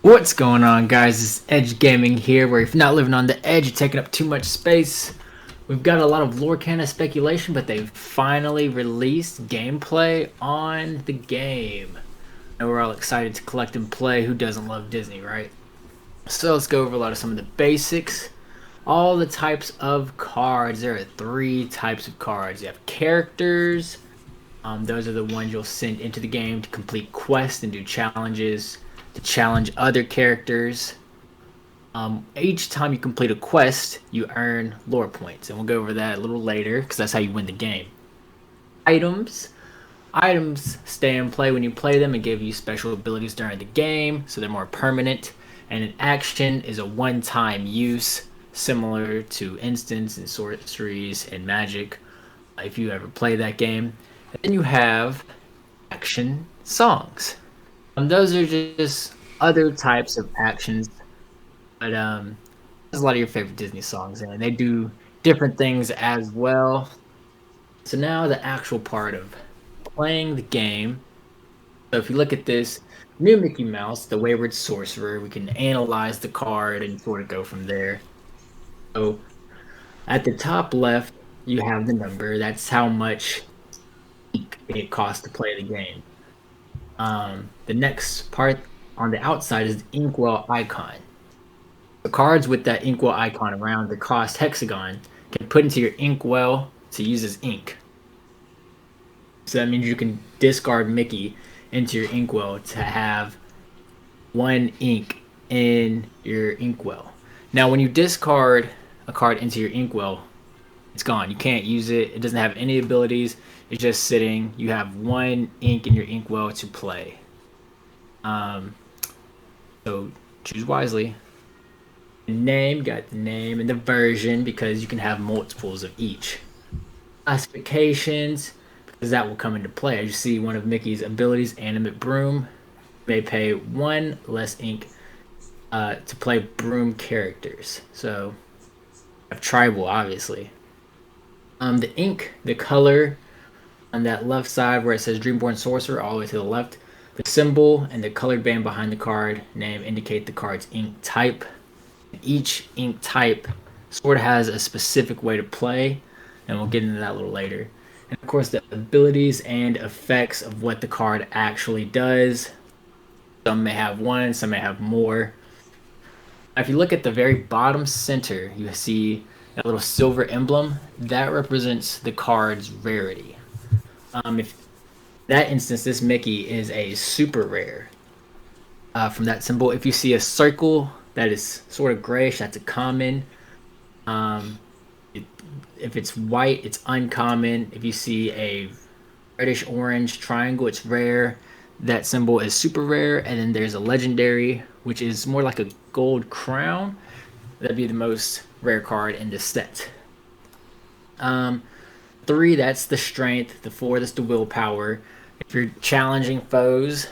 What's going on, guys? It's Edge Gaming here, where if you're not living on the edge, you're taking up too much space. We've got a lot of Lorcana speculation, but they've finally released gameplay on the game. And we're all excited to collect and play. Who doesn't love Disney, right? So let's go over a lot of some of the basics. All the types of cards. There are three types of cards. You have characters. Those are the ones you'll send into the game to complete quests and do challenges, to challenge other characters. Each time you complete a quest, you earn lore points, and we'll go over that a little later because that's how you win the game. Items. Items stay in play when you play them and give you special abilities during the game, so they're more permanent. And an action is a one-time use, similar to instants and sorceries and magic, if you ever play that game. And then you have action songs. Those are just other types of actions, but there's a lot of your favorite Disney songs, and they do different things as well. So now the actual part of playing the game. So if you look at this new Mickey Mouse, the Wayward Sorcerer, we can analyze the card and sort of go from there. So at the top left, you have the number. That's how much it costs to play the game. The next part on the outside is the inkwell icon. The cards with that inkwell icon around the crossed hexagon can put into your inkwell to use as ink. So that means you can discard Mickey into your inkwell to have one ink in your inkwell. Now, when you discard a card into your inkwell, it's gone. You can't use it. It doesn't have any abilities. It's just sitting. You have one ink in your inkwell to play. Um, so choose wisely. The name, got the name and the version because you can have multiples of each. Classifications, because that will come into play. As you see, one of Mickey's abilities, Animate Broom, may pay one less ink to play Broom characters. So, have Tribal, obviously. The ink, the color on that left side where it says Dreamborn Sorcerer, all the way to the left, the symbol and the colored band behind the card name indicate the card's ink type. Each ink type sort of has a specific way to play, and we'll get into that a little later. And of course, the abilities and effects of what the card actually does. Some may have one, some may have more. If you look at the very bottom center, you see that little silver emblem. That represents the card's rarity. If that instance, this Mickey is a super rare. From that symbol, if you see a circle that is sort of grayish, that's a common. Um, if it's white, it's uncommon. If you see a reddish orange triangle, it's rare. That symbol is super rare. And then there's a legendary, which is more like a gold crown. That'd be the most rare card in this set. 3, that's the strength. The 4, that's the willpower. If you're challenging foes,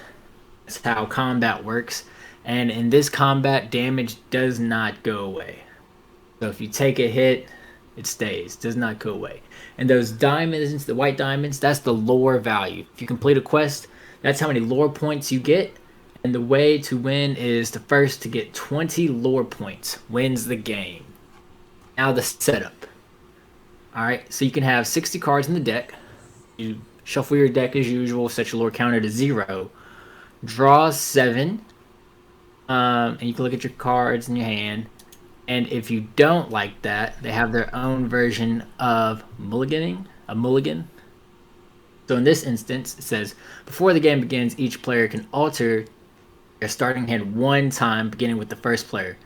that's how combat works. And in this combat, damage does not go away. So if you take a hit, it stays, does not go away. And those diamonds, the white diamonds, that's the lore value. If you complete a quest, that's how many lore points you get. And the way to win is the first to get 20 lore points wins the game. Now the setup. Alright, so you can have 60 cards in the deck. You shuffle your deck as usual, set your lore counter to 0. Draw 7. And you can look at your cards in your hand. And if you don't like that, they have their own version of mulliganing, a mulligan. So in this instance, it says, before the game begins, each player can alter their starting hand one time, beginning with the first player.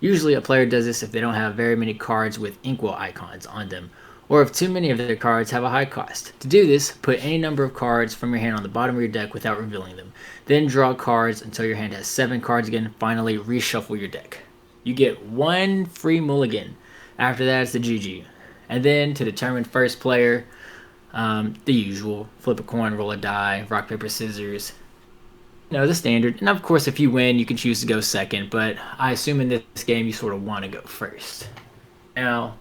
Usually a player does this if they don't have very many cards with inkwell icons on them, or if too many of their cards have a high cost. To do this, put any number of cards from your hand on the bottom of your deck without revealing them. Then draw cards until your hand has 7 cards again. Finally, reshuffle your deck. You get 1 free mulligan. After that, it's the GG. And then to determine first player, the usual. Flip a coin, roll a die, rock, paper, scissors. The standard. And of course, if you win, you can choose to go second. But I assume in this game, you sort of want to go first. Now,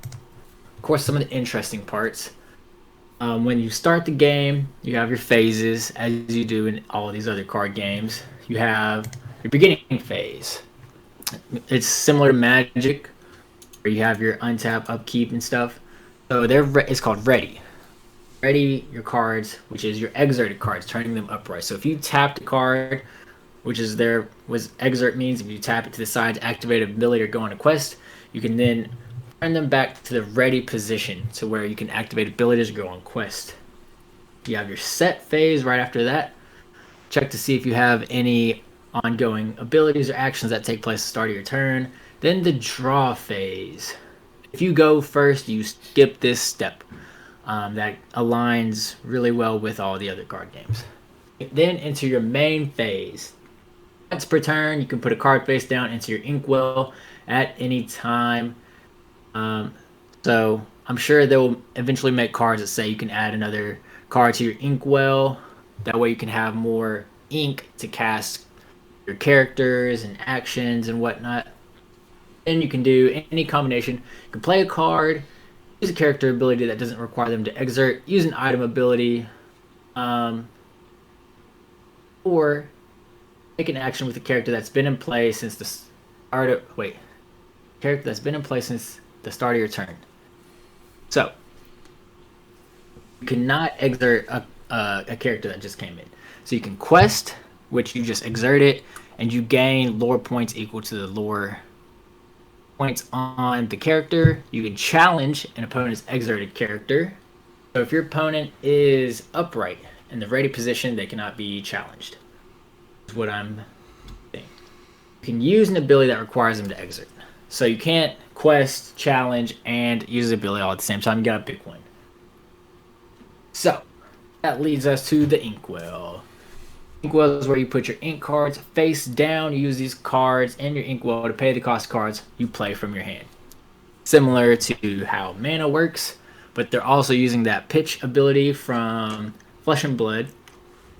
of course, some of the interesting parts. When you start the game, you have your phases, as you do in all these other card games. You have your beginning phase. It's similar to Magic, where you have your untap, upkeep, and stuff. So it's called ready. Ready your cards, which is your exerted cards, turning them upright. So if you tap the card, which is there was exert means if you tap it to the side to activate an ability or go on a quest, you can then turn them back to the ready position to where you can activate abilities or go on quest. You have your set phase right after that. Check to see if you have any ongoing abilities or actions that take place at the start of your turn. Then the draw phase. If you go first, you skip this step. That aligns really well with all the other card games. Then into your main phase. Once per turn, you can put a card face down into your inkwell at any time. So I'm sure they'll eventually make cards that say you can add another card to your inkwell. That way you can have more ink to cast your characters and actions and whatnot. Then you can do any combination. You can play a card, use a character ability that doesn't require them to exert, use an item ability, or take an action with a character that's been in play since the start of character that's been in play since the start of your turn. So you cannot exert a character that just came in. So you can quest, which you just exert it, and you gain lore points equal to the lore points on the character. You can challenge an opponent's exerted character. So if your opponent is upright in the ready position, they cannot be challenged. That's what I'm saying. You can use an ability that requires them to exert. So you can't quest, challenge, and use the ability all at the same time. You gotta pick one. So that leads us to the inkwell. Inkwell is where you put your ink cards face down. You use these cards in your inkwell to pay the cost cards you play from your hand. Similar to how mana works, but they're also using that pitch ability from Flesh and Blood.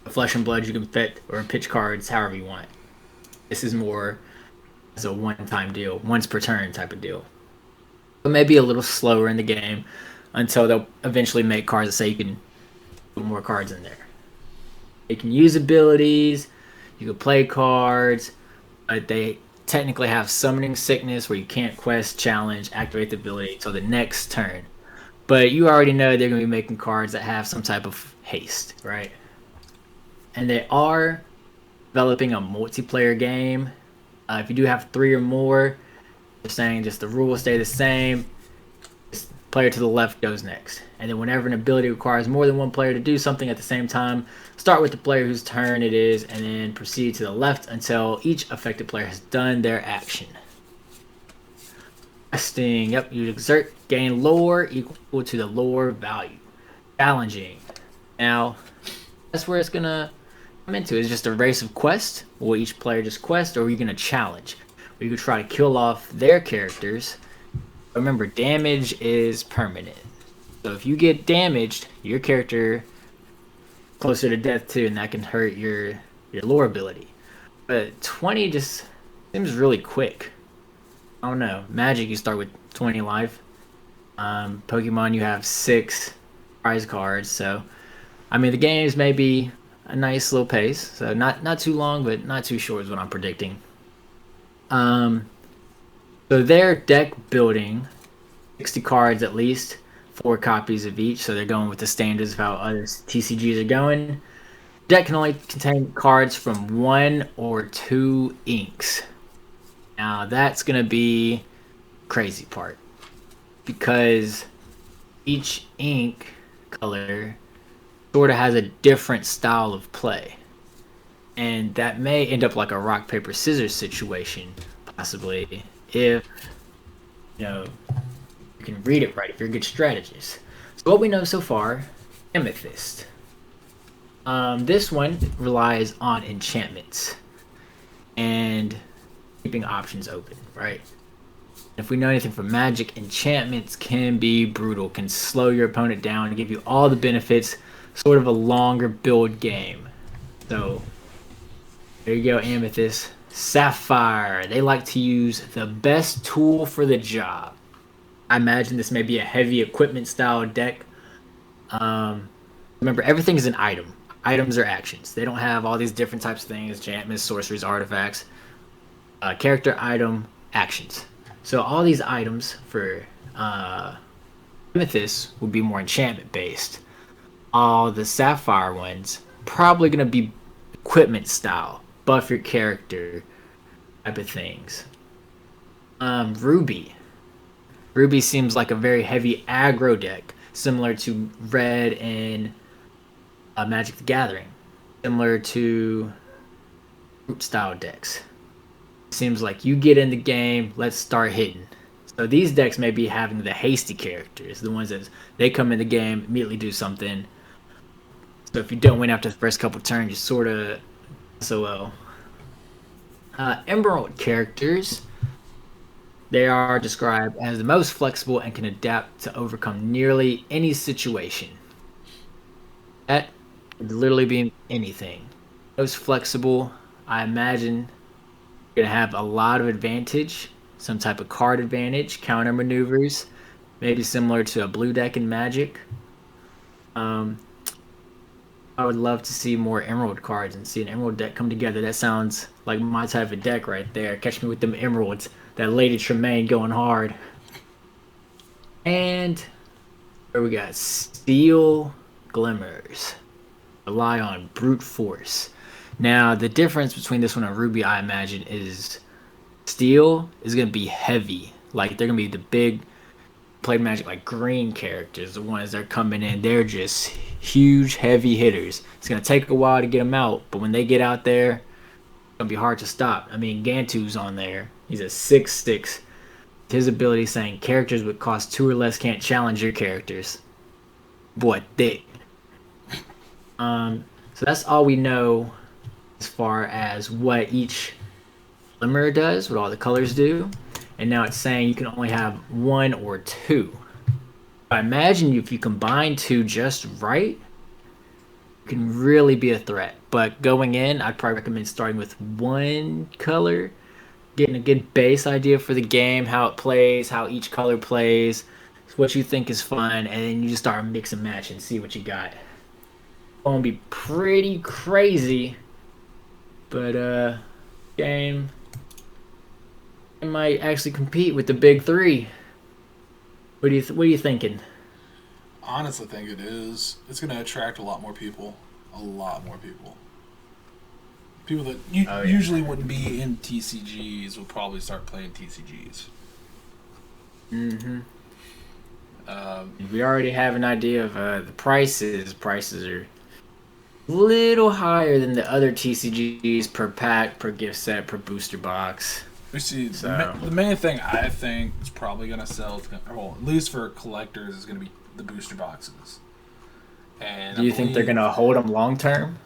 Flesh and Blood, you can fit or pitch cards however you want. This is more as a one-time deal, once per turn type of deal. But maybe a little slower in the game until they'll eventually make cards that say you can put more cards in there. You can use abilities, you can play cards, but they technically have summoning sickness where you can't quest, challenge, activate the ability until the next turn. But you already know they're going to be making cards that have some type of haste, right? And they are developing a multiplayer game. If you do have 3 or more, they're saying just the rules stay the same. This player to the left goes next. And then whenever an ability requires more than one player to do something at the same time, start with the player whose turn it is and then proceed to the left until each affected player has done their action. Questing, yep, you exert, gain lore equal to the lore value. Challenging. Now, that's where it's going to come into. It's just a race of quests. Will each player just quest, or are you going to challenge? Or you could try to kill off their characters. Remember, damage is permanent. So if you get damaged, your character closer to death too, and that can hurt your lore ability. But 20 just seems really quick. I don't know. Magic, you start with 20 life. Pokemon, you have 6 prize cards. So, I mean, the games may be a nice little pace. So not too long, but not too short is what I'm predicting. So their deck building, 60 cards at least, 4 copies of each. So they're going with the standards of how other TCGs are going. Deck can only contain cards from 1 or 2 inks. Now that's going to be crazy part, because each ink color sort of has a different style of play, and that may end up like a rock paper scissors situation, possibly, if you can read it right, if you're a good strategist. So what we know so far, Amethyst. This one relies on enchantments and keeping options open, right? If we know anything from Magic, enchantments can be brutal, can slow your opponent down and give you all the benefits, sort of a longer build game. So there you go, Amethyst. Sapphire, they like to use the best tool for the job. I imagine this may be a heavy equipment style deck. Remember, everything is an item. items or actions. They don't have all these different types of things, enchantments, sorceries, artifacts. Character, item, actions. So all these items for Amethyst will be more enchantment based. All the Sapphire ones probably gonna be equipment style, buff your character type of things. Ruby. Ruby seems like a very heavy aggro deck, similar to Red and Magic the Gathering, similar to root style decks. Seems like you get in the game, let's start hitting. So these decks may be having the hasty characters, the ones that they come in the game, immediately do something. So if you don't win after the first couple turns, you sort of SOL. Emerald characters, they are described as the most flexible and can adapt to overcome nearly any situation. That could literally be anything. Most flexible, I imagine you're going to have a lot of advantage, some type of card advantage, counter maneuvers, maybe similar to a blue deck in Magic. I would love to see more Emerald cards and see an Emerald deck come together. That sounds like my type of deck right there. Catch me with them Emeralds. That Lady Tremaine going hard. And where we got Steel Glimmers. Rely on brute force. Now, the difference between this one and Ruby, I imagine, is Steel is going to be heavy. Like, they're going to be the big, played Magic, like green characters. The ones that are coming in, they're just huge, heavy hitters. It's going to take a while to get them out, but when they get out there, it's going to be hard to stop. I mean, Gantu's on there. He's a 6'6". His ability saying characters with cost 2 or less can't challenge your characters. Boy, thick. So that's all we know as far as what each glimmer does, what all the colors do. And now it's saying you can only have 1 or 2. I imagine if you combine 2 just right, it can really be a threat. But going in, I'd probably recommend starting with 1 color, getting a good base idea for the game, how it plays, how each color plays, what you think is fun, and then you just start mix and match and see what you got. It's gonna be pretty crazy, but game, it might actually compete with the big 3. What are you thinking? Honestly, think it is. It's going to attract a lot more people. A lot more people. People that usually wouldn't be in TCGs will probably start playing TCGs. Mm-hmm. We already have an idea of the prices. Prices are a little higher than the other TCGs per pack, per gift set, per booster box. We see the main thing I think is probably going to sell, well, at least for collectors, is going to be the booster boxes. And do you think they're going to hold them long term?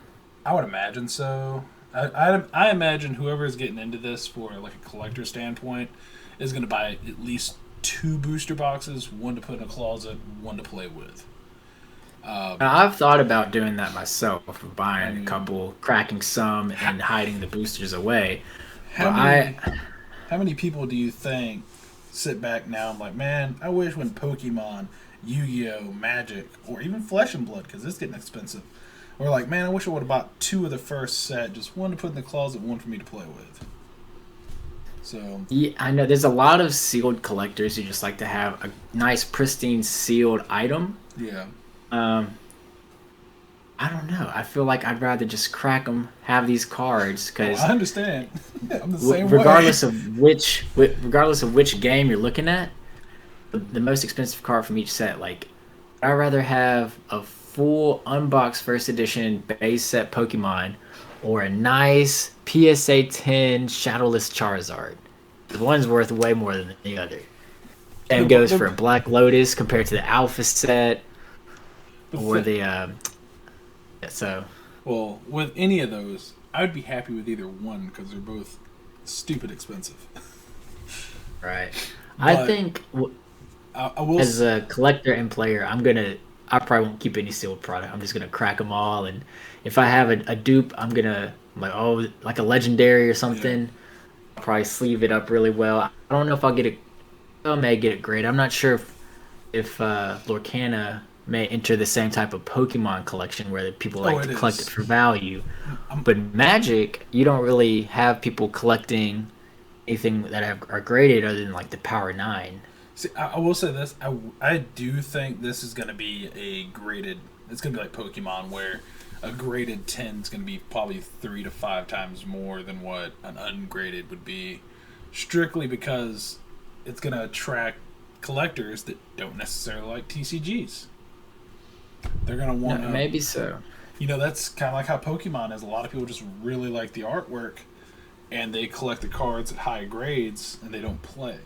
I would imagine so. I imagine whoever is getting into this for like a collector standpoint is going to buy at least 2 booster boxes, 1 to put in a closet, 1 to play with. I've thought about doing that myself, buying a couple, cracking some, and hiding the boosters away. How many people do you think sit back now and like, man, I wish when Pokemon, Yu-Gi-Oh, Magic, or even Flesh and Blood, because it's getting expensive, or like, man, I wish I would have bought 2 of the first set, just 1 to put in the closet, 1 for me to play with. So yeah, I know there's a lot of sealed collectors who just like to have a nice, pristine, sealed item. Yeah. I don't know. I feel like I'd rather just crack them, have these cards, because I understand. I'm the same regardless way. regardless of which game you're looking at, the most expensive card from each set. Like, I'd rather have a full unboxed first edition base set Pokemon, or a nice PSA 10 Shadowless Charizard. The one's worth way more than the other. Same goes for a Black Lotus compared to the Alpha set, or the. So, well, with any of those, I would be happy with either one because they're both stupid expensive. Right. I think I will as a collector and player, I probably won't keep any sealed product. I'm just gonna crack them all, and if I have a dupe, I'm gonna like a legendary or something. Yeah. I'll probably sleeve it up really well. I don't know if I'll get it. I may get it great. I'm not sure if Lorcana may enter the same type of Pokemon collection where people Oh, like to it collect it is. for value. I'm, But Magic, you don't really have people collecting anything that are graded other than like the Power 9. See, I will say this. I do think this is going to be a graded. It's going to be like Pokemon, where a graded 10 is going to be probably 3 to 5 times more than what an ungraded would be, strictly because it's going to attract collectors that don't necessarily like TCGs. They're going to No, want to. maybe so. That's kind of like how Pokemon is. A lot of people just really like the artwork, and they collect the cards at high grades, and they don't play.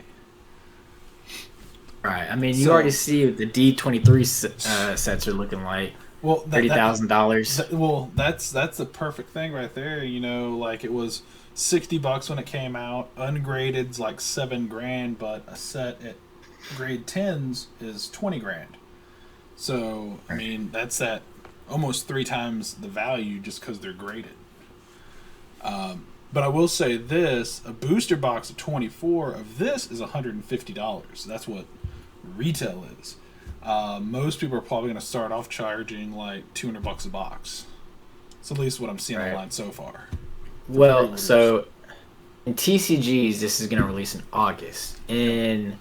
Right. I mean, you already So, see what the D23 sets are looking like. well, $30,000. That's the perfect thing right there. Like it was $60 when it came out. Ungraded's like 7 grand, but a set at grade 10s is 20 grand. So I mean that's at almost 3 times the value just because they're graded. But I will say this: a booster box of 24 of this is $150. That's what retail is. Most people are probably going to start off charging like $200 a box. It's at least what I'm seeing Right. online so far for Well, pre-orders. so in TCGs, this is going to release in August. In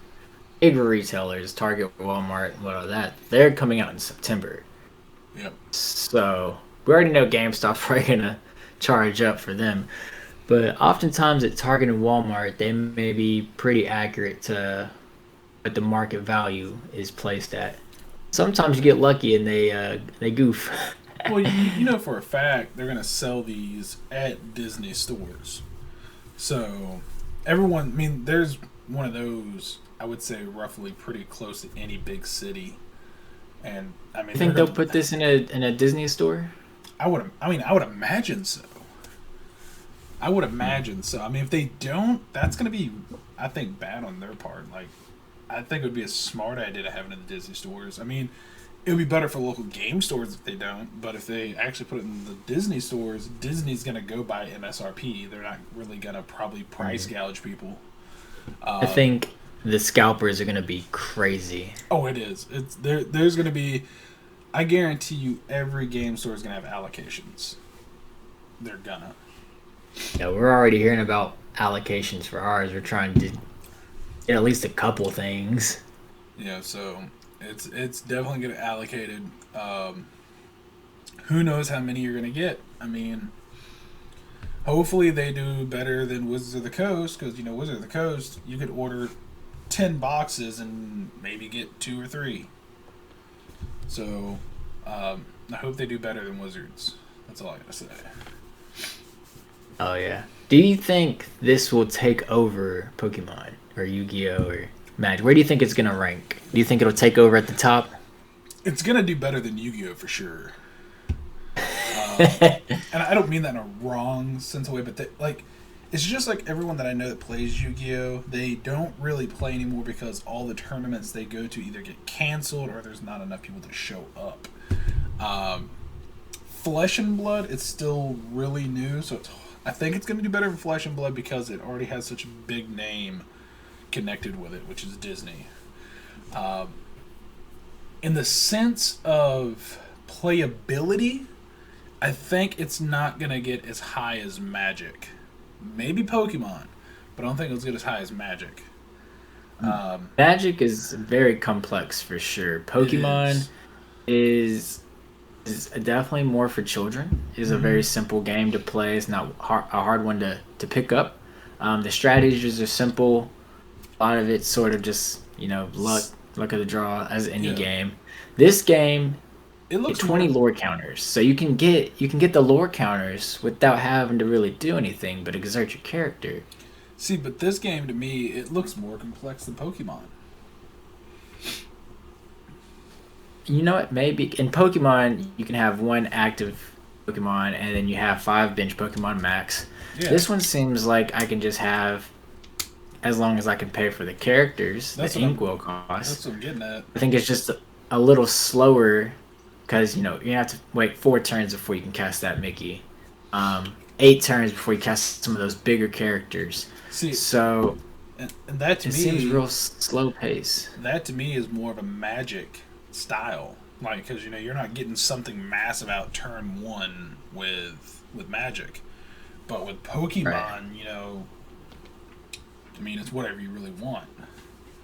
bigger retailers, Target, Walmart, and what all that, they're coming out in September. Yep. So we already know GameStop's probably going to charge up for them. But oftentimes at Target and Walmart, they may be pretty accurate to what the market value is placed at. Sometimes you get lucky and they goof. Well, you know for a fact they're going to sell these at Disney stores. So everyone, I mean, there's one of those. I would say roughly pretty close to any big city, and I mean You they're think they'll gonna. put this in a Disney store? I would imagine so. I would imagine so. I mean, if they don't, that's going to be, I think, bad on their part. Like, I think it would be a smart idea to have it in the Disney stores. I mean, it would be better for local game stores if they don't, but if they actually put it in the Disney stores, Disney's going to go by MSRP. They're not really going to probably price gouge people. I think the scalpers are gonna be crazy. Oh, it is. It's there. There's going to be. I guarantee you, every game store is going to have allocations. They're gonna. Yeah, we're already hearing about allocations for ours. We're trying to get at least a couple things. So it's definitely going to allocated. Who knows how many you're going to get? I mean, hopefully they do better than Wizards of the Coast because Wizards of the Coast you could order 10 boxes and maybe get 2 or 3. So I hope they do better than Wizards. That's all I gotta say. Oh yeah. Do you think this will take over Pokemon or Yu-Gi-Oh or Magic? Where do you think it's gonna rank? Do you think it'll take over at the top? It's gonna do better than Yu-Gi-Oh for sure. And I don't mean that in a wrong sense of way, but it's just like everyone that I know that plays Yu-Gi-Oh, they don't really play anymore because all the tournaments they go to either get canceled or there's not enough people to show up. Flesh and Blood, it's still really new, so I think it's going to do better than Flesh and Blood because it already has such a big name connected with it, which is Disney. In the sense of playability, I think it's not going to get as high as Magic. Maybe Pokemon, but I don't think it'll get as high as Magic. Magic is very complex for sure. It Pokemon is. is definitely more for children. It is a very simple game to play. It's not a hard one to pick up. The strategies are simple. A lot of it's sort of just luck of the draw as any Yeah. game. This game It get looks 20 more. lore counters, so you can get the lore counters without having to really do anything but exert your character. See, but this game to me, it looks more complex than Pokemon. You know what? Maybe in Pokemon you can have one active Pokemon and then you have 5 bench Pokemon max. Yeah, This one seems like I can just have as long as I can pay for the characters, that's the what I'm. ink will That's cost. what I'm getting at. I think it's just a little slower because you have to wait 4 turns before you can cast that Mickey. 8 turns before you cast some of those bigger characters. See, So and that to it seems me, real slow pace. that to me is more of a Magic style. Like, because you're not getting something massive out turn one with Magic, but with Right. Pokemon, I mean, it's whatever you really want.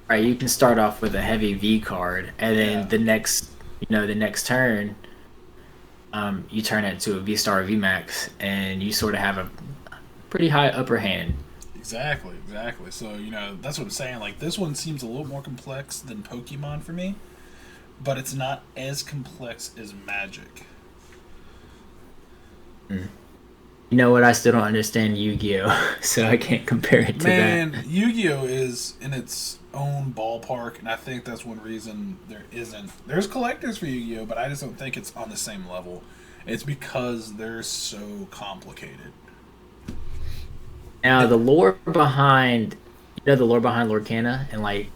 Right. You can start off with a heavy V card, and then Yeah, the next turn, you turn it to a V Star V Max, and you sort of have a pretty high upper hand. exactly, exactly. So that's what I'm saying. Like this one seems a little more complex than Pokemon for me, but it's not as complex as Magic. Mm. You know what? I still don't understand Yu-Gi-Oh, so I can't compare it to that. Man, Yu-Gi-Oh is in its own ballpark, and I think that's one reason there isn't. There's collectors for Yu-Gi-Oh, but I just don't think it's on the same level. It's because they're so complicated. Now, It, the lore behind Lorcana and like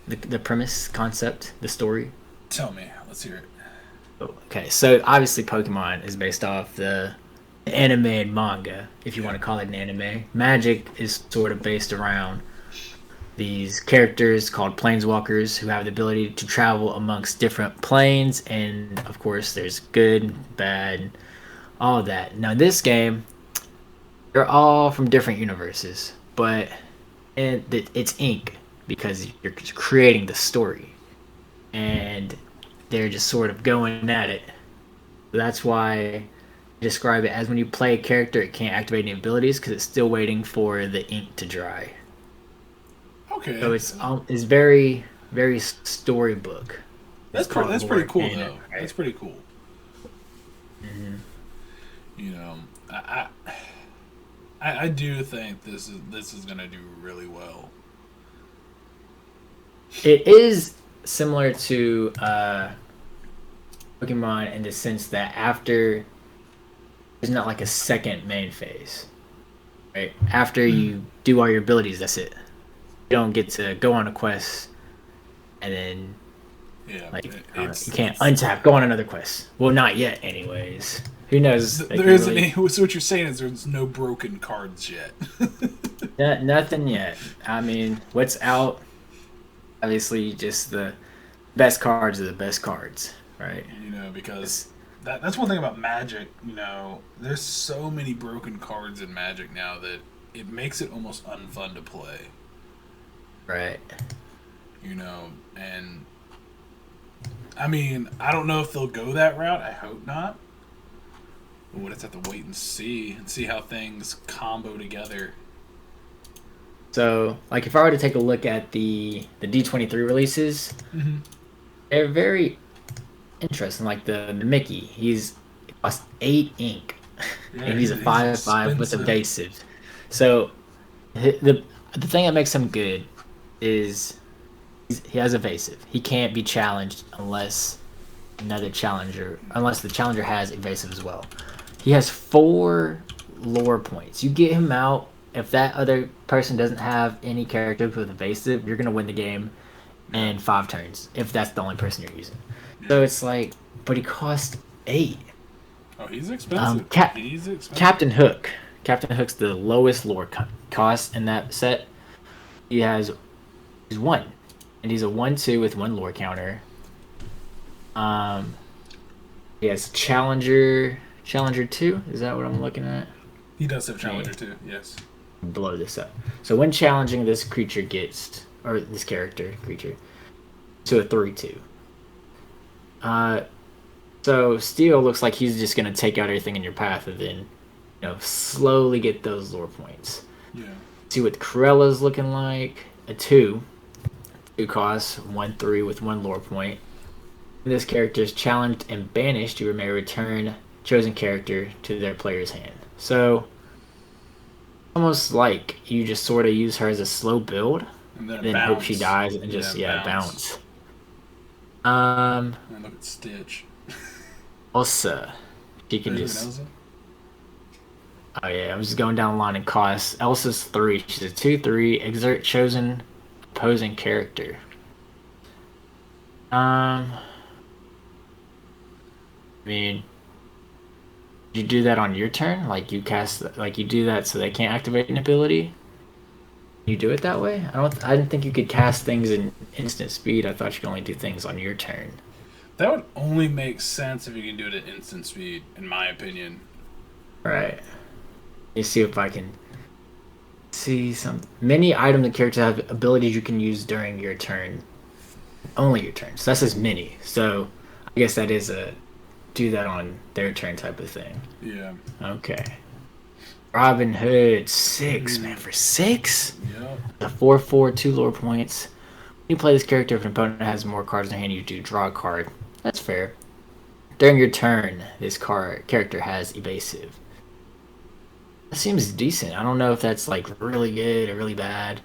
the premise, concept, the story. Tell me, let's hear it. Okay, so obviously Pokemon is based off the anime and manga, if you Yeah, want to call it an anime. Magic is sort of based around these characters called planeswalkers who have the ability to travel amongst different planes, and of course, there's good, bad, all of that. Now, this game, they're all from different universes, but it's ink because you're creating the story, and they're just sort of going at it. That's why I describe it as when you play a character, it can't activate any abilities because it's still waiting for the ink to dry. So okay, it's very very storybook. It's called that's pretty Lore cool Canon, though. right? That's pretty cool. Hmm. You know, I do think this is gonna do really well. It is similar to Pokemon in the sense that after there's not like a second main phase, right? After Mhm. you do all your abilities, that's it. You don't get to go on a quest and then Yeah, like you it's can't untap, go on another quest. Well, not yet, anyways. Who knows? They there can isn't really any. So what you're saying is there's no broken cards yet. nothing yet. I mean, what's out? Obviously, just the best cards are the best cards, right? Because It's, that's one thing about Magic. There's so many broken cards in Magic now that it makes it almost unfun to play. right. And I mean, I don't know if they'll go that route. I hope not. We'll just have to wait and see how things combo together. So, like, if I were to take a look at the D23 releases, Mm-hmm. they're very interesting. Like the Mickey, he's it costs 8 ink, Yeah, and he's a he's 5/5 with expensive. evasive. So the thing that makes him good is he has evasive. He can't be challenged unless the challenger has evasive as well. He has 4 lore points. You get him out. If that other person doesn't have any characters with evasive, you're gonna win the game Yeah, in 5 turns. If that's the only person you're using. yeah. So it's like, but he costs 8. Oh, he's expensive. Cap He's expensive. Captain Hook. Captain Hook's the lowest lore cost in that set. He has he's 1, and he's a 1/2 with 1 lore counter. Um, he has Challenger 2. Is that what I'm looking at? He does have Yeah, Challenger too. Yes. blow this up. So when challenging, this creature gets or this character creature to a 3/2. Uh, so Steel looks like he's just gonna take out everything in your path and then slowly get those lore points. Yeah. See what Corella's looking like. A 2 costs 1/3 with 1 lore point. When this character is challenged and banished, you may return chosen character to their player's hand. So almost like you just sort of use her as a slow build, And then and a then hope she bounce. dies and Yeah, just bounce. bounce. Um, And look at Stitch. Elsa, she Oh, can you look at just. Elsa? Oh yeah, I'm just going down the line in costs. Elsa's 3. She's a 2/3. Exert chosen opposing character. I mean, you do that on your turn? Like you cast, like you do that so they can't activate an ability? You do it that way? I didn't think you could cast things in instant speed. I thought you could only do things on your turn. That would only make sense if you can do it at instant speed, in my opinion. Right. You see if I can see some. Many items and characters have abilities you can use during your turn. Only your turn. So that says many. So I guess that is a do that on their turn type of thing. Yeah. Okay. Robin Hood, 6, man, for 6? Yep. A 4/4, 2 lore points. When you play this character, if an opponent has more cards in their hand, you do draw a card. That's fair. During your turn, this character has evasive. That seems decent. I don't know if that's like really good or really bad.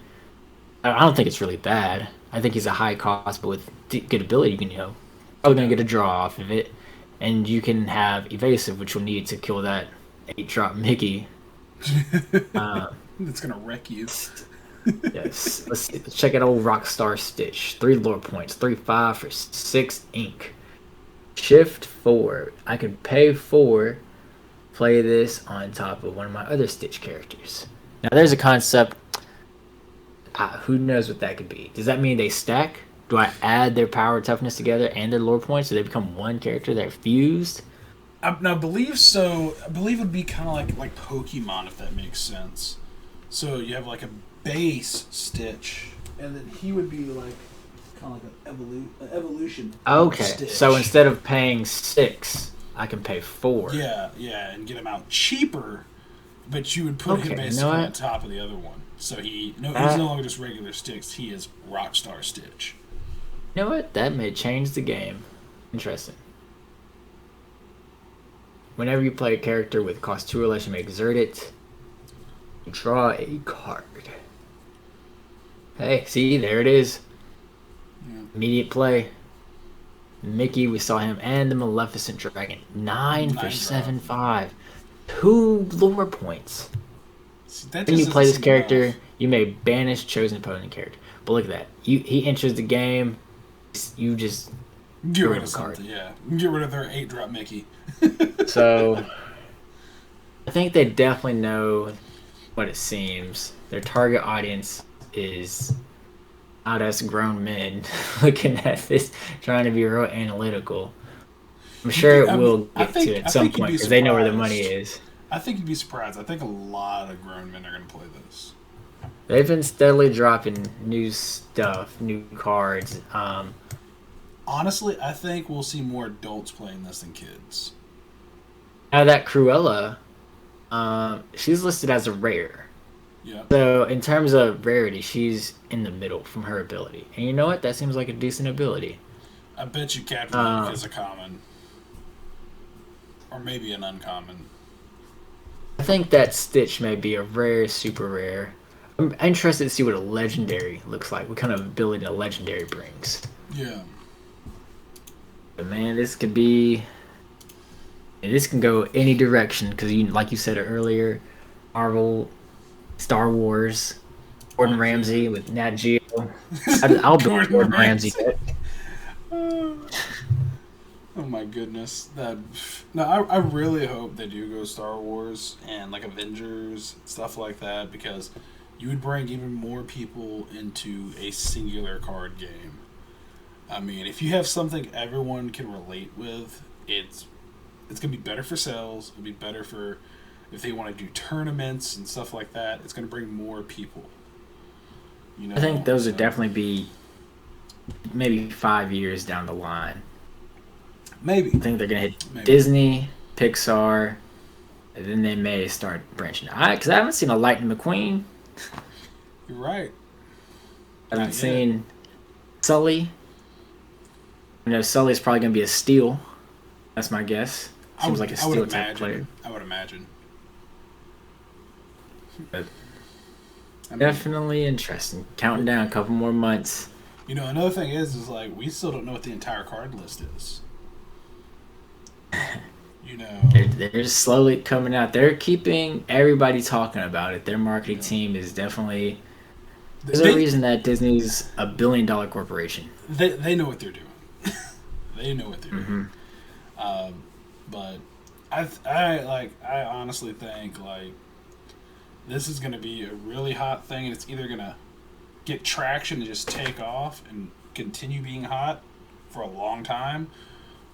I don't think it's really bad. I think he's a high cost, but with good ability, you can, probably gonna get a draw off of it, and you can have evasive, which you'll need to kill that 8-drop Mickey. It's gonna wreck you. Yes. Let's check out old Rockstar Stitch. 3 lore points, 3/5 for 6 ink. Shift 4. I can pay 4. Play this on top of one of my other Stitch characters. Now there's a concept. Who knows what that could be? Does that mean they stack? Do I add their power toughness together and their lore points so they become one character? They're fused. I believe so. I believe it would be kind of like Pokemon, if that makes sense. So you have like a base Stitch, and then he would be like kind of like an evolution. Okay, Stitch. so instead of paying 6, I can pay 4. Yeah, and get him out cheaper, but you would put him basically on top of the other one. So he's no longer just regular Stitch. He is Rockstar Stitch. You know what? That may change the game. Interesting. Whenever you play a character with cost 2 or less, you may exert it. You draw a card. Hey, see, there it is. Yeah. Immediate play. Mickey, we saw him, and the Maleficent Dragon. 9 for 7/5. 2 lore points. See, when you play this character, you may banish chosen opponent character. But look at that. He enters the game, you just get rid of something, yeah. Get rid of their 8-drop Mickey. So, I think they definitely know what it seems. Their target audience is not us grown men looking at this, trying to be real analytical. I'm sure it will get to at some point because they know where the money is. I think you'd be surprised. I think a lot of grown men are going to play this. They've been steadily dropping new stuff, new cards. Honestly, I think we'll see more adults playing this than kids. Now that Cruella, she's listed as a rare. Yeah. So in terms of rarity, she's in the middle from her ability. And you know what? That seems like a decent ability. I bet you Captain Luke is a common. Or maybe an uncommon. I think that Stitch may be a rare, super rare. I'm interested to see what a legendary looks like. What kind of ability a legendary brings. Yeah. But man, this could be... This can go any direction. Because like you said earlier, Marvel, Star Wars, Gordon Ramsay with Nat Geo. I'll build Gordon Ramsay. Oh my goodness! I really hope they do go Star Wars and like Avengers stuff like that, because you would bring even more people into a singular card game. I mean, if you have something everyone can relate with, it's gonna be better for sales. It'll be better for if they want to do tournaments and stuff like that. It's gonna bring more people. You know, I think those would definitely be maybe 5 years down the line. Maybe. I think they're going to hit Disney, Pixar, and then they may start branching out. Because I haven't seen a Lightning McQueen. You're right. I haven't seen Sully. You know, Sully's probably going to be a steal. That's my guess. Seems like a steal type player. I would imagine. But definitely interesting. Counting down a couple more months. You know, another thing is like we still don't know what the entire card list is. You know, they're just slowly coming out. They're keeping everybody talking about it. Their marketing team is definitely. There's a reason that Disney's a $1 billion corporation. They know what they're doing. They know what they're doing. But I honestly think like this is going to be a really hot thing, and it's either going to get traction and just take off and continue being hot for a long time,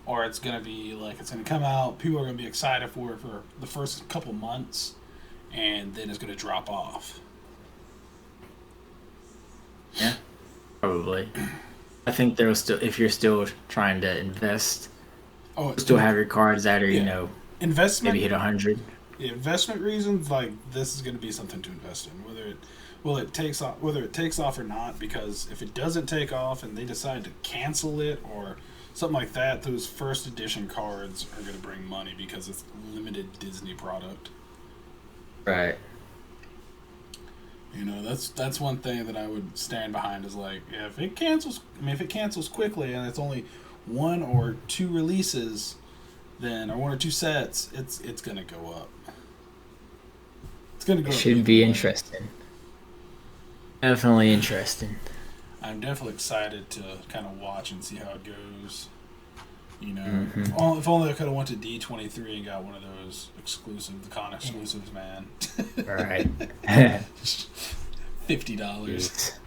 or it's gonna be like it's gonna come out. People are gonna be excited for it for the first couple months, and then it's gonna drop off. Yeah, probably. I think there'll still, if you're still trying to invest, Oh, still have your cards that are, yeah, maybe investment. hit 100. Yeah, investment reasons, like this is going to be something to invest in. Whether it takes off or not, because if it doesn't take off and they decide to cancel it or something like that, those first edition cards are going to bring money because it's limited Disney product. Right. That's one thing that I would stand behind is like, yeah, if it cancels, if it cancels quickly and it's only one or two releases, then or one or two sets, it's gonna go up. It's gonna It go up should either be way. interesting. Definitely interesting. I'm definitely excited to kind of watch and see how it goes. Hmm. If only I could have went to D23 and got one of those exclusive, the con exclusives, man. All right. $50. Jeez.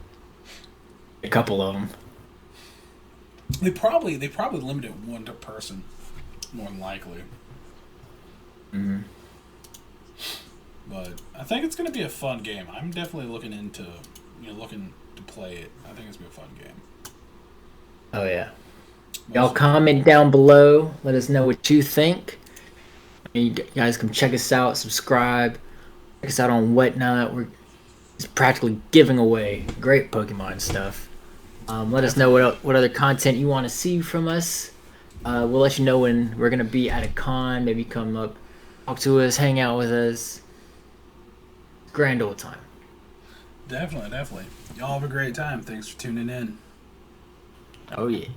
A couple of them. They probably limited one to person, more than likely. Hmm. But I think it's going to be a fun game. I'm definitely looking to play it. I think it's going to be a fun game. Oh yeah. Y'all Most of comment down below. Let us know what you think. You guys can check us out, subscribe, check us out on Whatnot. We're just practically giving away great Pokemon stuff. Let us know definitely. what other content you want to see from us. We'll let you know when we're gonna be at a con. Maybe come up, talk to us, hang out with us. Grand old time. Definitely. Y'all have a great time. Thanks for tuning in. Oh yeah.